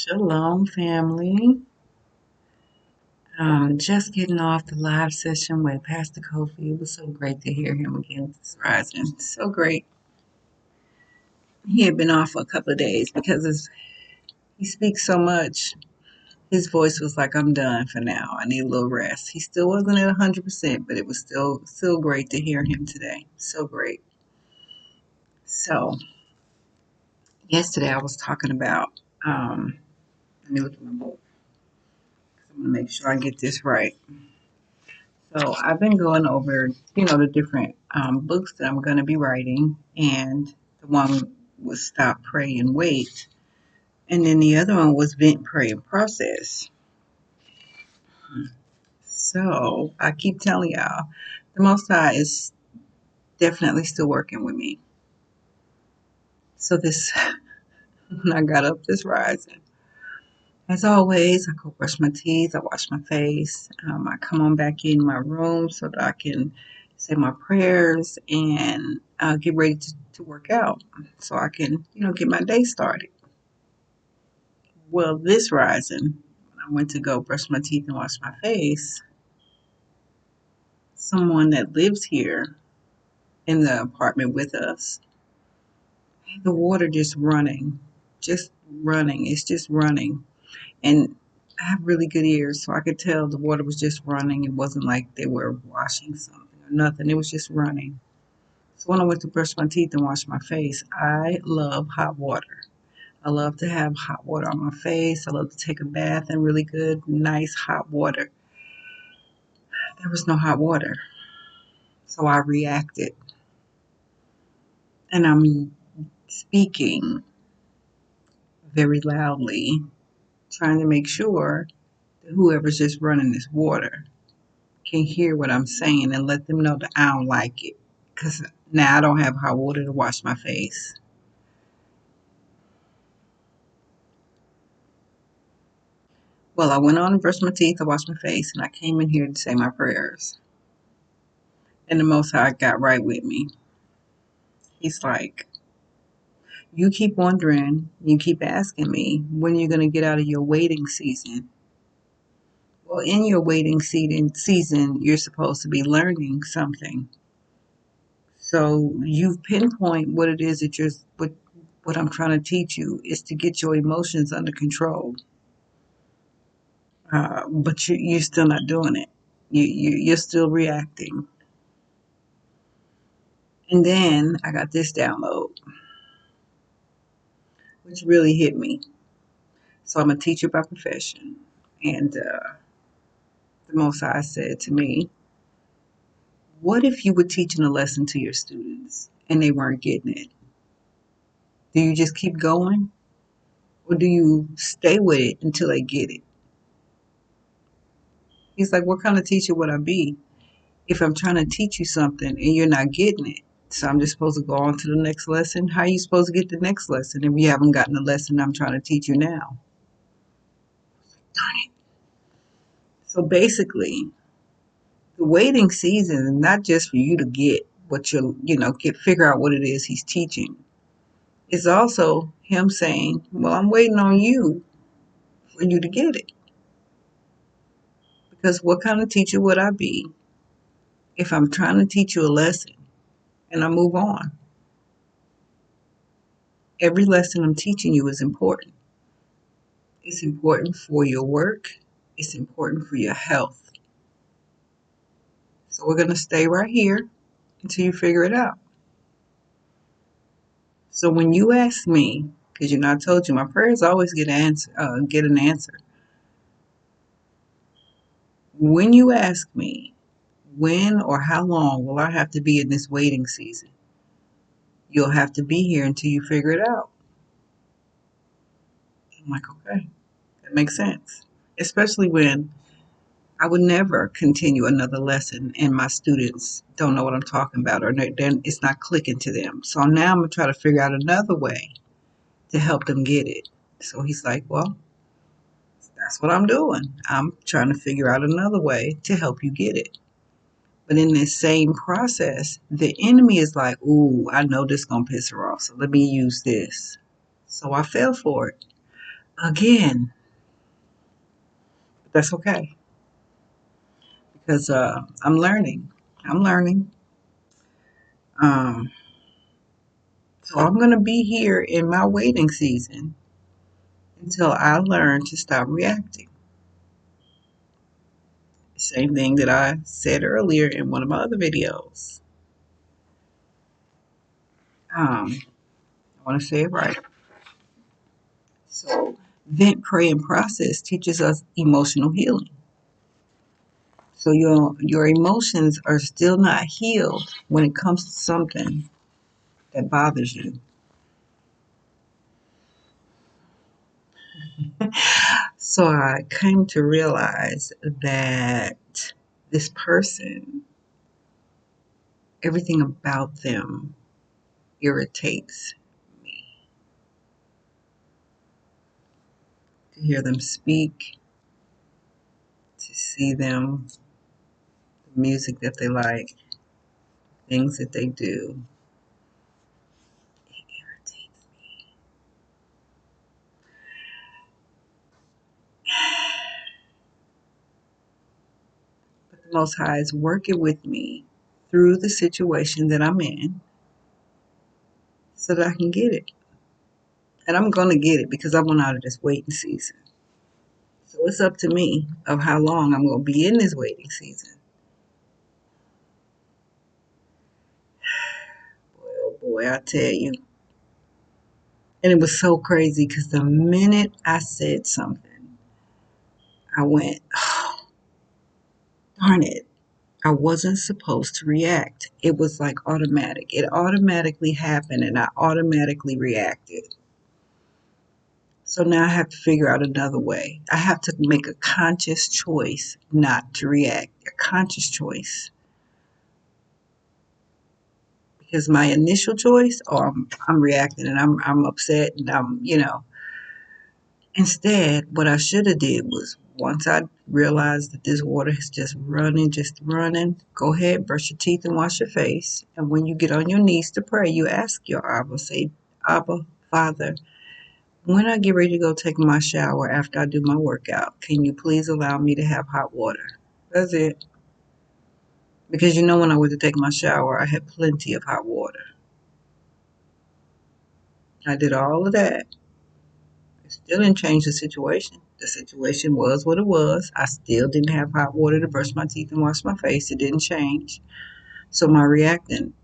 Shalom, family. Just getting off the live session with Pastor Kofi. It was so great to hear him again this rising. So great. He had been off for a couple of days because he speaks so much. His voice was like, "I'm done for now. I need a little rest." He still wasn't at 100%, but it was still great to hear him today. So great. So yesterday I was talking about. Let me look at my book. I'm gonna make sure I get this right. So I've been going over, the different books that I'm going to be writing, and the one was Stop, Pray, and Wait, and then the other one was Vent, Pray, and Process. So I keep telling y'all, the Most High is definitely still working with me. So this, when I got up this rising, as always, I go brush my teeth, I wash my face, I come on back in my room so that I can say my prayers and get ready to work out so I can, get my day started. Well, this rising, when I went to go brush my teeth and wash my face, someone that lives here in the apartment with us, the water just running. It's just running. And I have really good ears, so I could tell the water was just running. It wasn't like they were washing something or nothing. It was just running. So when I went to brush my teeth and wash my face, I love hot water. I love to have hot water on my face. I love to take a bath in really good, nice hot water. There was no hot water. So I reacted. And I'm speaking very loudly, trying to make sure that whoever's just running this water can hear what I'm saying and let them know that I don't like it. Because now I don't have hot water to wash my face. Well, I went on and brushed my teeth, I washed my face, and I came in here to say my prayers. And the Most High got right with me. He's like, you keep wondering, you keep asking me when you're going to get out of your waiting season. Well, in your waiting season, you're supposed to be learning something. So you've pinpoint what it is that what I'm trying to teach you is to get your emotions under control. But you're still not doing it. You're still reacting. And then I got this download, which really hit me. So I'm a teacher by profession. And the Most High said to me, what if you were teaching a lesson to your students and they weren't getting it? Do you just keep going? Or do you stay with it until they get it? He's like, what kind of teacher would I be if I'm trying to teach you something and you're not getting it? So I'm just supposed to go on to the next lesson? How are you supposed to get the next lesson if you haven't gotten the lesson I'm trying to teach you now? Darn it. So basically, the waiting season is not just for you to get what figure out what it is he's teaching. It's also him saying, well, I'm waiting on you for you to get it. Because what kind of teacher would I be if I'm trying to teach you a lesson and I move on? Every lesson I'm teaching you is important. It's important for your work. It's important for your health. So we're going to stay right here until you figure it out. So when you ask me, because I told you my prayers always get an answer. When you ask me, when or how long will I have to be in this waiting season? You'll have to be here until you figure it out. I'm like, okay, that makes sense. Especially when I would never continue another lesson and my students don't know what I'm talking about or then it's not clicking to them. So now I'm going to try to figure out another way to help them get it. So he's like, well, that's what I'm doing. I'm trying to figure out another way to help you get it. But in this same process, the enemy is like, ooh, I know this is going to piss her off. So let me use this. So I fell for it. again. But that's okay because I'm learning. I'm learning. Um, so I'm going to be here in my waiting season until I learn to stop reacting. Same thing that I said earlier in one of my other videos. I want to say it right. So, vent, pray, and process teaches us emotional healing. So your emotions are still not healed when it comes to something that bothers you. So I came to realize that this person, everything about them irritates me. To hear them speak, to see them, the music that they like, things that they do, it irritates me. But the Most High is working with me through the situation that I'm in so that I can get it. And I'm going to get it because I went out of this waiting season. So it's up to me of how long I'm going to be in this waiting season. Boy, oh boy, I tell you. And it was so crazy because the minute I said something, I went, oh, darn it. I wasn't supposed to react. It was like automatic. It automatically happened and I automatically reacted. So now I have to figure out another way. I have to make a conscious choice not to react. A conscious choice. Because my initial choice, oh, I'm reacting and I'm upset and Instead, what I should have did was once I realized that this water is just running, go ahead, brush your teeth and wash your face. And when you get on your knees to pray, you ask your Abba, say, Abba, Father, when I get ready to go take my shower after I do my workout, can you please allow me to have hot water? That's it. Because when I went to take my shower, I had plenty of hot water. I did all of that. It still didn't change the situation. The situation was what it was. I still didn't have hot water to brush my teeth and wash my face. It didn't change. So my reacting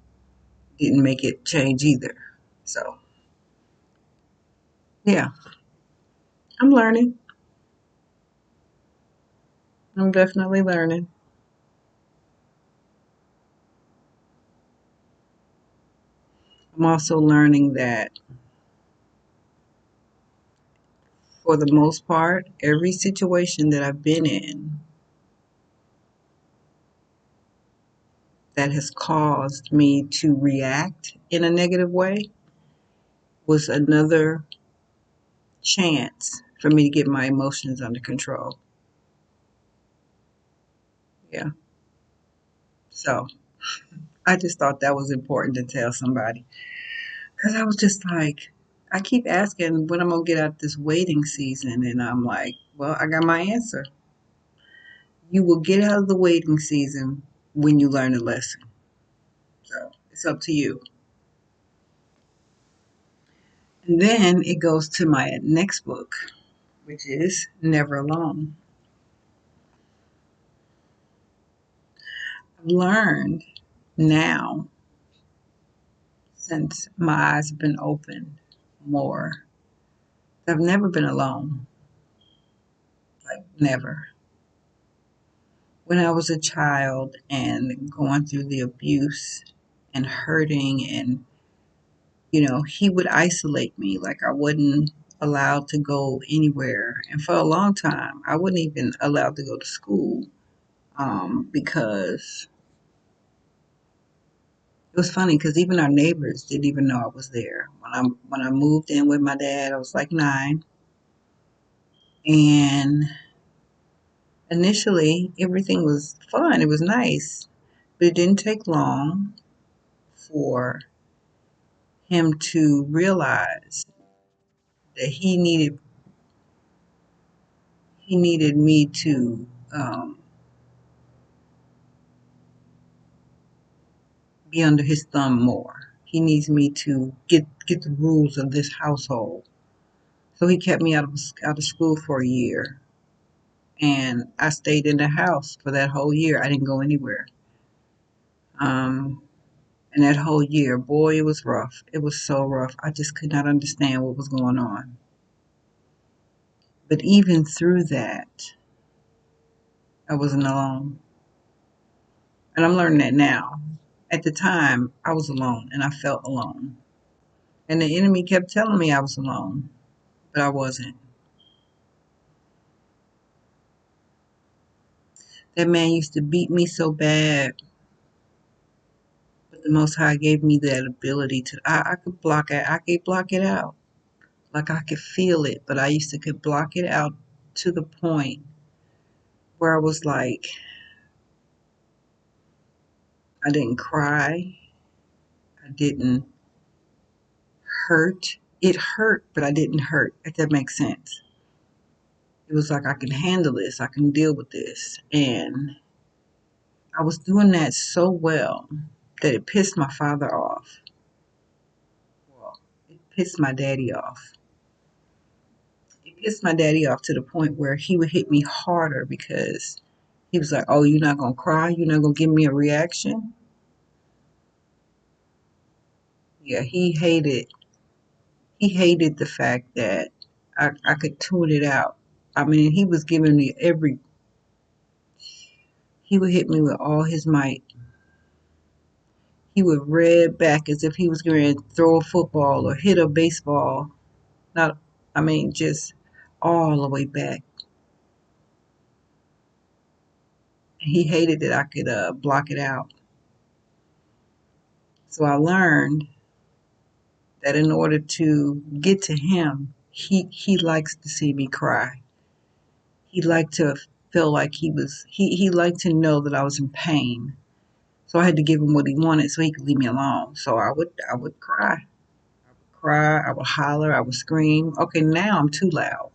didn't make it change either. So, yeah, I'm learning. I'm definitely learning. I'm also learning that for the most part, every situation that I've been in that has caused me to react in a negative way was another chance for me to get my emotions under control. Yeah. So I just thought that was important to tell somebody. Because I was just like, I keep asking when I'm going to get out this waiting season. And I'm like, well, I got my answer. You will get out of the waiting season when you learn a lesson. So it's up to you. And then it goes to my next book, which is Never Alone. I've learned now, since my eyes have been opened more, I've never been alone. Like, never. When I was a child and going through the abuse and hurting, and he would isolate me. Like, I wasn't allowed to go anywhere, and for a long time I wasn't even allowed to go to school, because it was funny because even our neighbors didn't even know I was there. When I moved in with my dad, I was like 9, and initially everything was fun, it was nice, but it didn't take long for him to realize that he needed he needed me to um, be under his thumb more. He needs me to get the rules of this household. So he kept me out of school for a year, and I stayed in the house for that whole year. I didn't go anywhere. Um, and that whole year, boy, it was rough. It was so rough. I just could not understand what was going on. But even through that, I wasn't alone. And I'm learning that now. At the time, I was alone and I felt alone. And the enemy kept telling me I was alone, but I wasn't. That man used to beat me so bad, but the Most High gave me that ability to. I could block it. I could block it out. Like I could feel it, but I used to could block it out to the point where I was like, I didn't cry. I didn't hurt. It hurt, but I didn't hurt, if that makes sense. It was like, I can handle this. I can deal with this. And I was doing that so well that it pissed my father off. Well, it pissed my daddy off. It pissed my daddy off to the point where he would hit me harder because he was like, "Oh, you're not going to cry? You're not going to give me a reaction?" Yeah, he hated the fact that I could tune it out. I mean, he was giving me he would hit me with all his might. He would rear back as if he was going to throw a football or hit a baseball. Not, I mean, just all the way back. He hated that I could block it out. So I learned that in order to get to him, he likes to see me cry. He liked to feel like he liked to know that I was in pain. So I had to give him what he wanted so he could leave me alone. So I would cry. I would cry, I would holler, I would scream. Okay, now I'm too loud.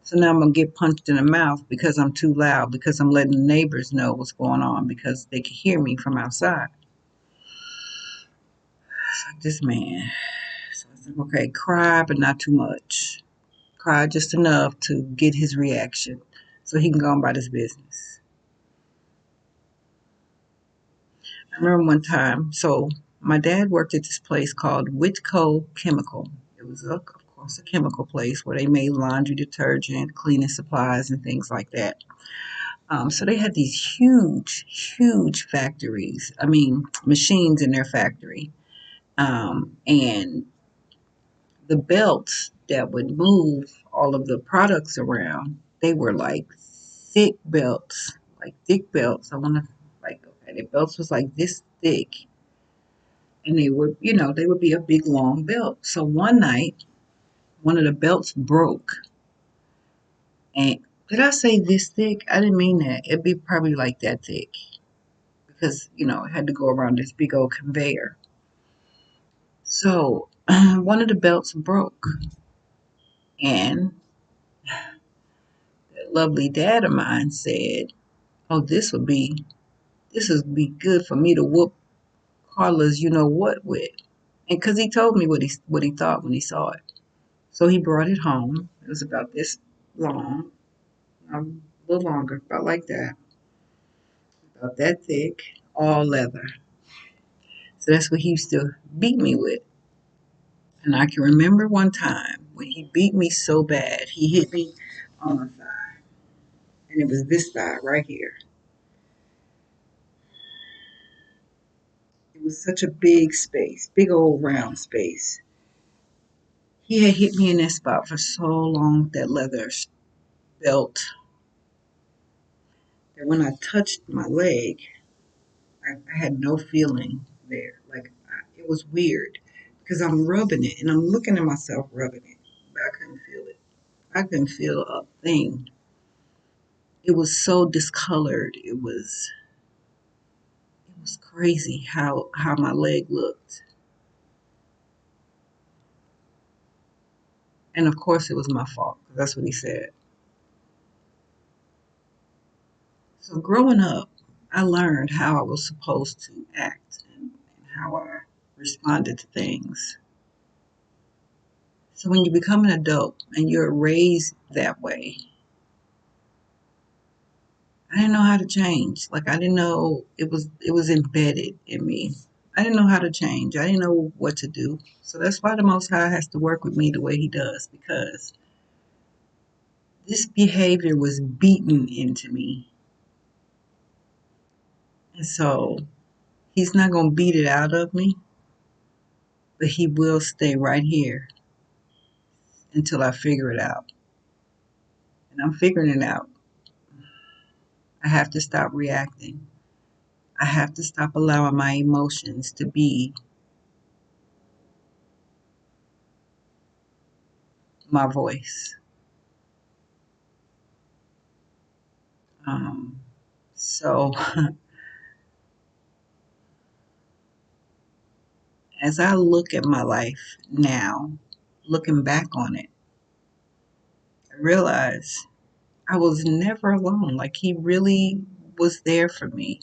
So now I'm gonna get punched in the mouth because I'm too loud, because I'm letting the neighbors know what's going on because they can hear me from outside. So this man. So I said, okay, cry, but not too much. Cry just enough to get his reaction so he can go on about his business. I remember one time, so my dad worked at this place called Whitco Chemical. It was, of course, a chemical place where they made laundry detergent, cleaning supplies, and things like that. So they had these huge, huge factories. I mean, machines in their factory. And the belts that would move all of the products around, they were like thick belts, like thick belts. I want to, like, okay, the belts was like this thick, and they would be a big long belt. So one night, one of the belts broke, and did I say this thick? I didn't mean that. It'd be probably like that thick because it had to go around this big old conveyor. So one of the belts broke, and that lovely dad of mine said, "Oh, this would be good for me to whoop Carla's you know what with." And because he told me what he thought when he saw it. So he brought it home. It was about this long, a little longer, about like that, about that thick, all leather. So that's what he used to beat me with. And I can remember one time when he beat me so bad, he hit me on my thigh. And it was this thigh right here. It was such a big space, big old round space. He had hit me in that spot for so long with that leather belt that when I touched my leg, I had no feeling there. Like it was weird because I'm rubbing it and I'm looking at myself rubbing it, but I couldn't feel it. I couldn't feel a thing. It was so discolored. It was crazy how my leg looked. And of course, it was my fault. That's what he said. So growing up, I learned how I was supposed to act and how I responded to things. So when you become an adult and you're raised that way, I didn't know how to change. Like I didn't know it was embedded in me. I didn't know how to change. I didn't know what to do. So that's why the Most High has to work with me the way He does, because this behavior was beaten into me. And so He's not going to beat it out of me, but He will stay right here until I figure it out. And I'm figuring it out. I have to stop reacting. I have to stop allowing my emotions to be my voice. Um, so as I look at my life now, looking back on it, I realize I was never alone. Like He really was there for me.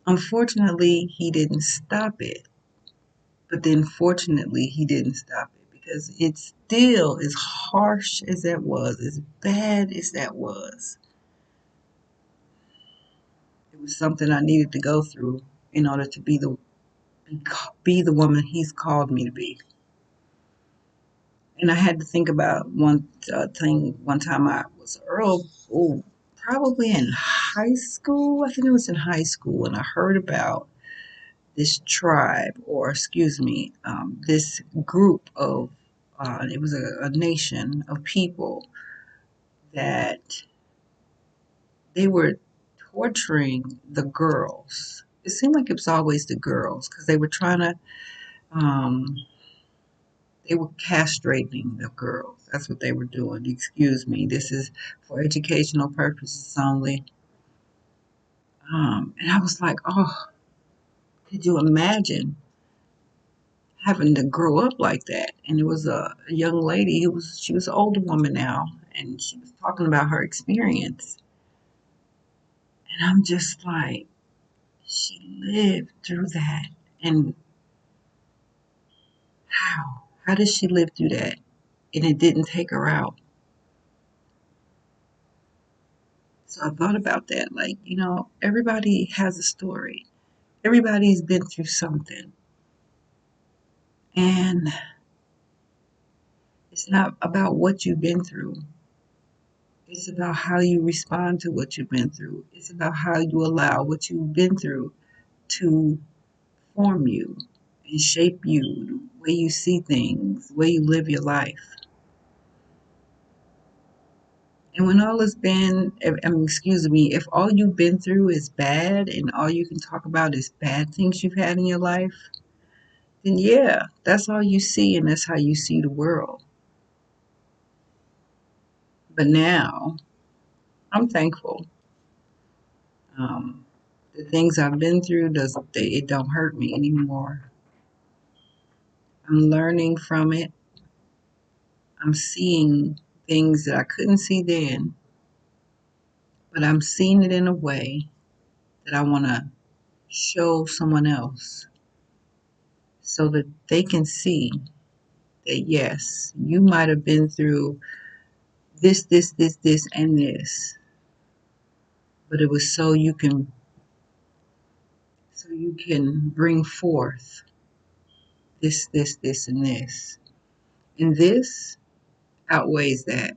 Unfortunately, He didn't stop it. But then fortunately, He didn't stop it, because it still, as harsh as that was, as bad as that was, it was something I needed to go through in order to be the woman He's called me to be. And I had to think about one thing. One time I was probably in high school. I think it was in high school, and I heard about this tribe, or excuse me, this group of. It was a nation of people that they were torturing the girls. It seemed like it was always the girls, because they were trying to. Um, They were castrating the girls. That's what they were doing. Excuse me. This is for educational purposes only. And I was like, oh, could you imagine having to grow up like that? And it was a young lady she was an older woman now, and she was talking about her experience. And I'm just like, she lived through that. And how? How did she live through that? And it didn't take her out. So I thought about that. Like, everybody has a story. Everybody's been through something. And it's not about what you've been through. It's about how you respond to what you've been through. It's about how you allow what you've been through to form you and shape you, the way you see things, the way you live your life. And when all has been, excuse me, if all you've been through is bad and all you can talk about is bad things you've had in your life, then yeah, that's all you see and that's how you see the world. But now, I'm thankful. Um, the things I've been through, it don't hurt me anymore. I'm learning from it. I'm seeing things that I couldn't see then, but I'm seeing it in a way that I want to show someone else, so that they can see that yes, you might have been through this, and this, but it was so you can bring forth this, and this. And this outweighs that.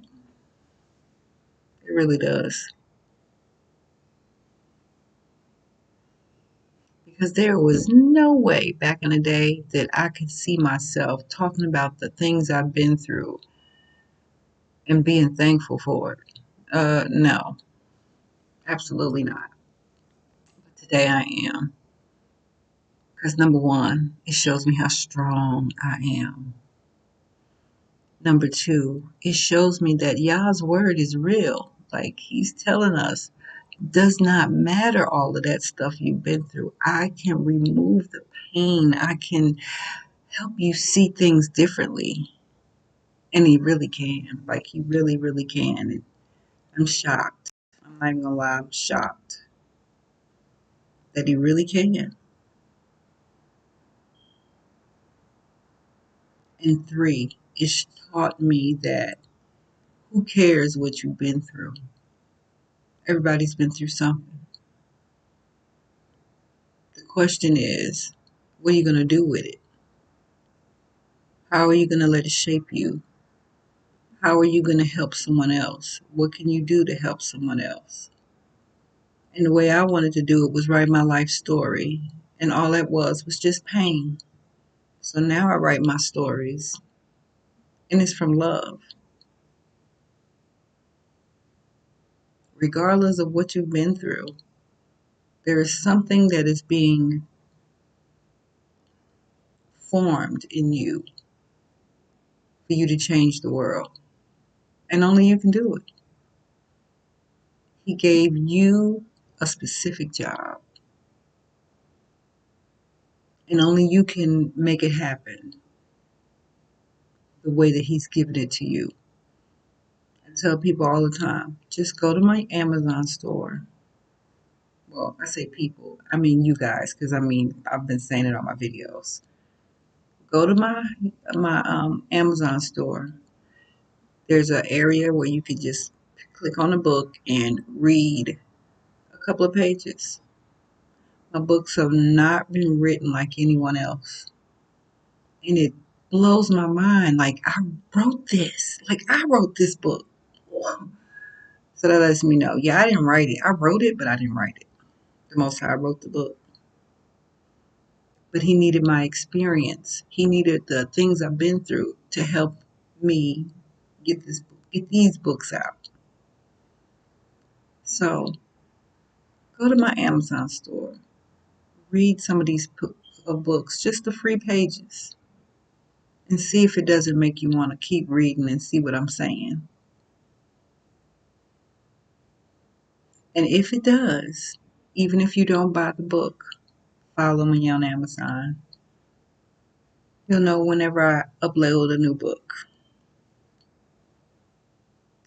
It really does. Because there was no way back in the day that I could see myself talking about the things I've been through and being thankful for it. No, absolutely not. But today I am. Because number one, it shows me how strong I am. Number two, it shows me that Yah's word is real. Like He's telling us, does not matter all of that stuff you've been through. I can remove the pain. I can help you see things differently. And He really can. Like He really, really can. I'm shocked. I'm not even gonna lie, I'm shocked that he really can. And three, it's taught me that who cares what you've been through? Everybody's been through something. The question is, what are you gonna do with it? How are you gonna let it shape you? How are you gonna help someone else? What can you do to help someone else? And the way I wanted to do it was write my life story. And all that was just pain. So now I write my stories. And it's from love. Regardless of what you've been through, there is something that is being formed in you for you to change the world. And only you can do it. He gave you a specific job. And only you can make it happen the way that he's given it to you. I tell people all the time, just go to my Amazon store. Well, I say people, I mean you guys, because I've been saying it on my videos. Go to my Amazon store. There's an area where you can just click on a book and read a couple of pages. My books have not been written like anyone else, and it blows my mind. Like I wrote this. Like I wrote this book. So that lets me know, yeah, I didn't write it. I wrote it, but I didn't write it. The Most High wrote the book. But he needed my experience. He needed the things I've been through to help me get these books out. So go to my Amazon store, read some of these books, just the free pages, and see if it doesn't make you want to keep reading and see what I'm saying. And if it does, even if you don't buy the book, follow me on Amazon. You'll know whenever I upload a new book.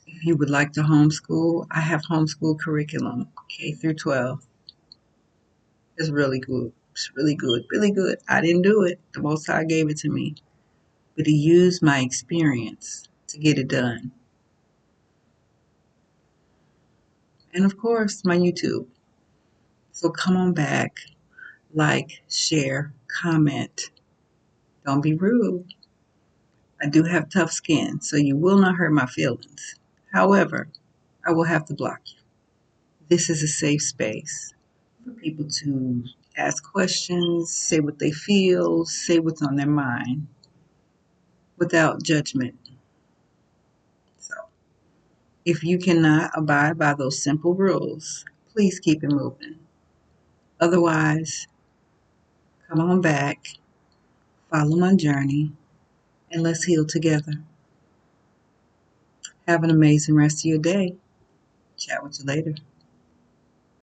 If you would like to homeschool, I have homeschool curriculum, K through 12. It's really good. It's really good, really good. I didn't do it. The Most High gave it to me. But he used my experience to get it done. And of course, my YouTube. So come on back, like, share, comment. Don't be rude. I do have tough skin, so you will not hurt my feelings. However, I will have to block you. This is a safe space for people to ask questions, say what they feel, say what's on their mind without judgment. So if you cannot abide by those simple rules, please keep it moving. Otherwise, come on back, follow my journey, and let's heal together. Have an amazing rest of your day. Chat with you later.